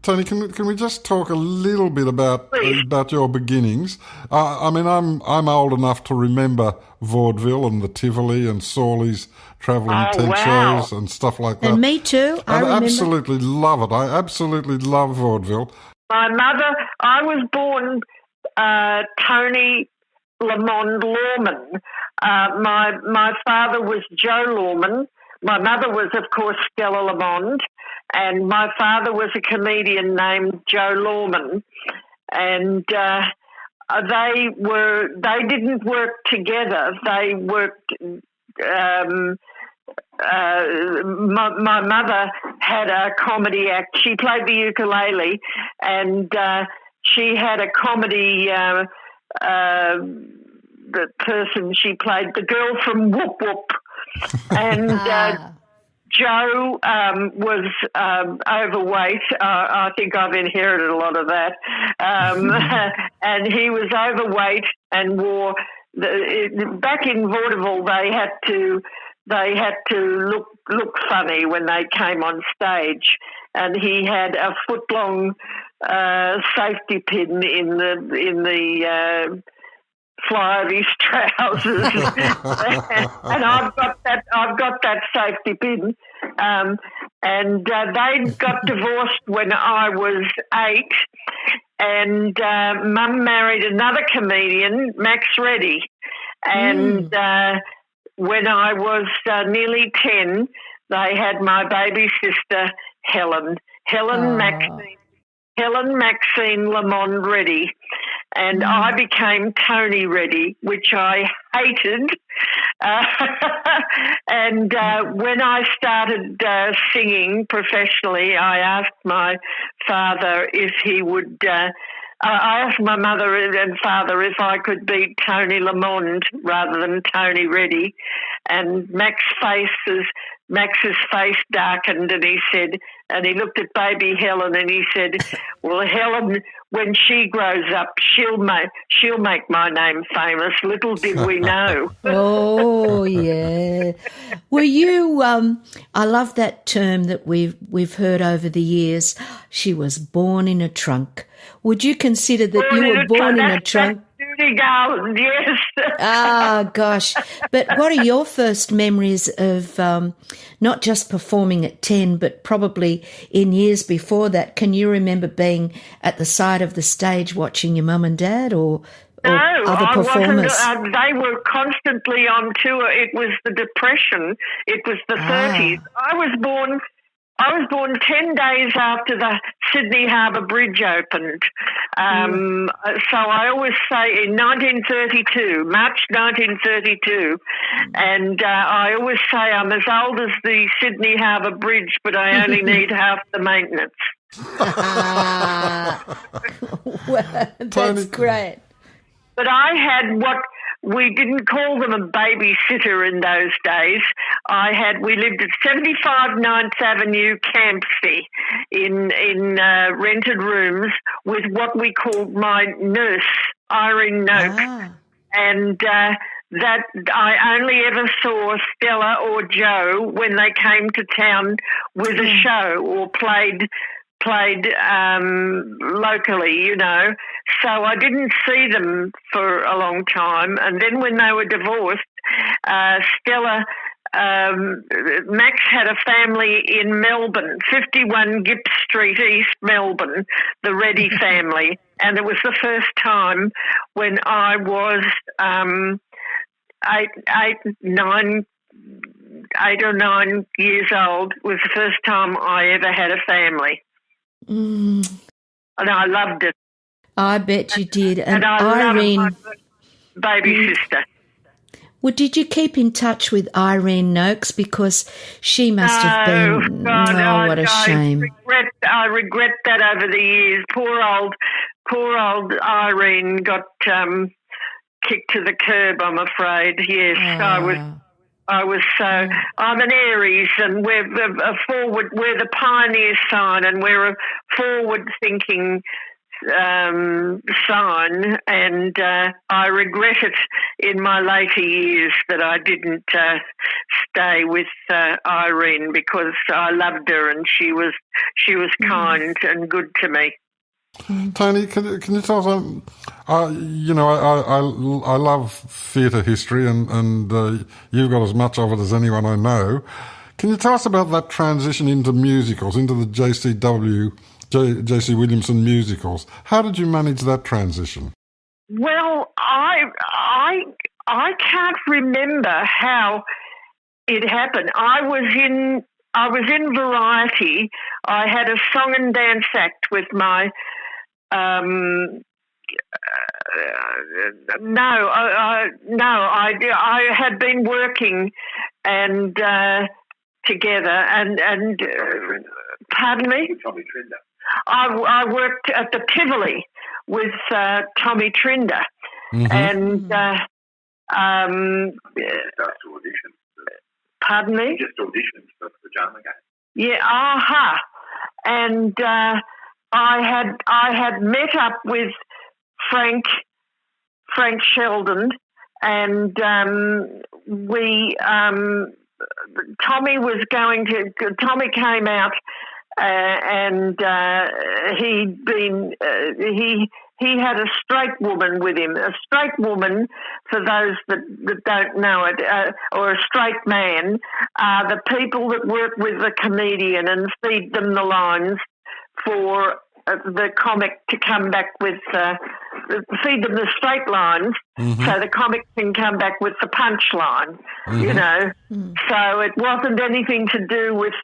Tony, can we just talk a little bit Please. about your beginnings? I mean, I'm old enough to remember vaudeville and the Tivoli and Sawley's travelling Oh, tent wow. shows and stuff like And that. me too, I I remember. absolutely love it. I absolutely love vaudeville. My mother, I was born Toni Lamond Lawman. My father was Joe Lawman. My mother was, of course, Stella Lamond, and my father was a comedian named Joe Lawman. And they didn't work together. They worked. My mother had a comedy act. She played the ukulele, and she had a comedy. The person she played, the girl from Whoop Whoop, and Joe was overweight. I think I've inherited a lot of that, and he was overweight and wore. Back in vaudeville, they had to look funny when they came on stage, and he had a foot long safety pin in the fly of his trousers, and I've got that safety pin. And they got divorced when I was 8, and Mum married another comedian, Max Reddy, and when I was nearly 10, they had my baby sister Helen Maxine Lamond Reddy, and I became Tony Reddy, which I hated. And when I started singing professionally, I asked my father if he would. I asked my mother and father if I could be Toni Lamond rather than Tony Reddy, and Max's face darkened, and he looked at baby Helen, and he said, "Well, Helen, when she grows up, she'll make my name famous." Little did we know. Oh yeah. Were you? I love that term that we've heard over the years. She was born in a trunk. Would you consider that you were born in a trunk? Judy Garland, yes. Ah, gosh. But what are your first memories of not just performing at 10, but probably in years before that? Can you remember being at the side of the stage watching your mum and dad or No, other I performers? wasn't. They were constantly on tour. It was the Depression. It was the 30s. I was born 10 days after the Sydney Harbour Bridge opened. So I always say in 1932, March 1932, and I always say I'm as old as the Sydney Harbour Bridge, but I only need half the maintenance. Well, that's Tony. great. But I had what we didn't call them a babysitter in those days. We lived at 75 Ninth Avenue, Campsie, in rented rooms with what we called my nurse, Irene Noakes. And that I only ever saw Stella or Joe when they came to town with a show or played locally, you know. So I didn't see them for a long time. And then when they were divorced, Stella, Max had a family in Melbourne, 51 Gipp Street, East Melbourne, the Reddy family. And it was the first time when I was 8 or 9 years old. It was the first time I ever had a family. And I loved it. I bet you did. And I Irene, loved my baby sister. well, did you keep in touch with Irene Noakes? Because she must have been. God, what a shame. I regret that over the years. Poor old Irene got kicked to the curb, I'm afraid. Yes, I was so. I'm an Aries, and we're a forward. We're the pioneer sign, and we're a forward-thinking sign, and I regret it in my later years that I didn't stay with Irene, because I loved her and she was kind and good to me. Toni, can you tell us? I love theatre history, and you've got as much of it as anyone I know. Can you tell us about that transition into musicals, into the J.C. Williamson musicals? How did you manage that transition? Well, I can't remember how it happened. I was in Variety. I had a song and dance act with my. I had been working and together and pardon me. Tommy Trinder. I worked at the Tivoli with Tommy Trinder, and Just audition. Pardon me. Just auditioned for the Pajama Game. Yeah, and I had met up with Frank Sheldon, and Tommy came out, and he had a straight woman with him. A straight woman, for those that don't know it, or a straight man, are the people that work with the comedian and feed them the lines for the comic to come back with, feed them the straight lines, so the comic can come back with the punchline, you know. So it wasn't anything to do with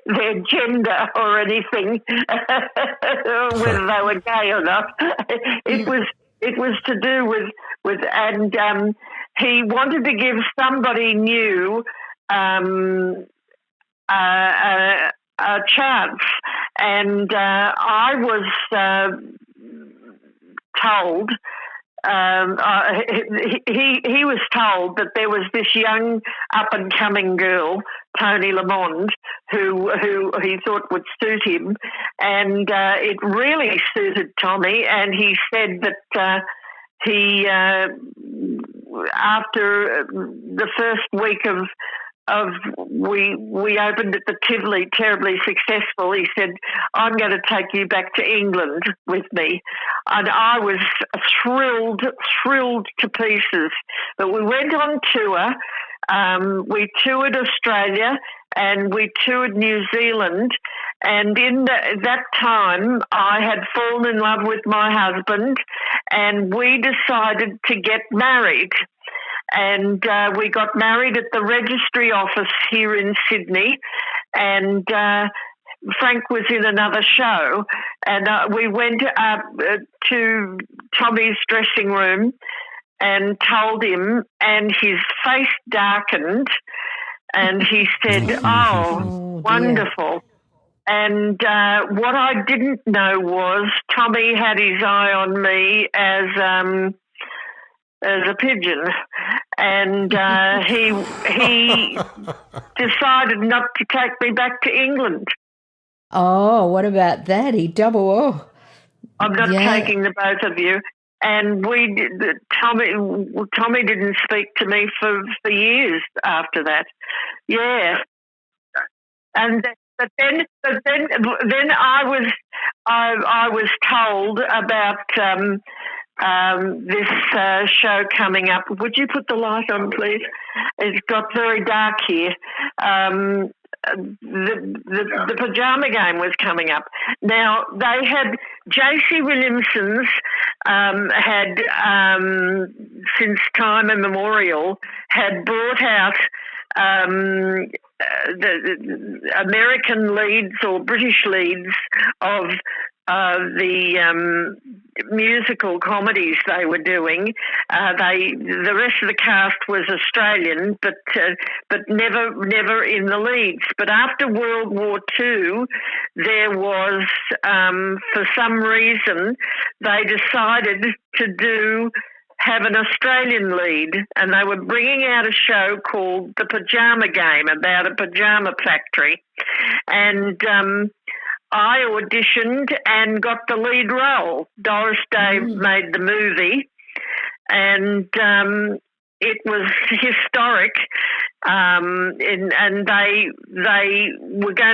their gender or anything, whether they were gay or not. It was to do with and he wanted to give somebody new a chance, and I was told. He was told that there was this young up and coming girl, Toni Lamond, who he thought would suit him, and it really suited Tommy. And he said that he after the first week of we opened at the Tivoli, terribly successful. He said, "I'm going to take you back to England with me," and I was thrilled to pieces. But we went on tour. We toured Australia and we toured New Zealand. And in that time, I had fallen in love with my husband, and we decided to get married. And we got married at the registry office here in Sydney, and Frank was in another show, and we went up to Tommy's dressing room and told him, and his face darkened, and he said, "Oh, wonderful." And what I didn't know was Tommy had his eye on me as a pigeon, and he decided not to take me back to England. Oh, what about that? I'm not taking the both of you. And Tommy didn't speak to me for years after that. Yeah, and but then I was told about this show coming up. Would you put the light on, please? It's got very dark here. The Pajama Game was coming up. Now, they had, J.C. Williamson's had, since time immemorial, had brought out the American leads or British leads of the musical comedies they were doing. The rest of the cast was Australian, but never in the leads. But after World War II, there was, for some reason, they decided to have an Australian lead, and they were bringing out a show called The Pajama Game about a pajama factory. And I auditioned and got the lead role. Doris Day made the movie, and it was historic. And they were going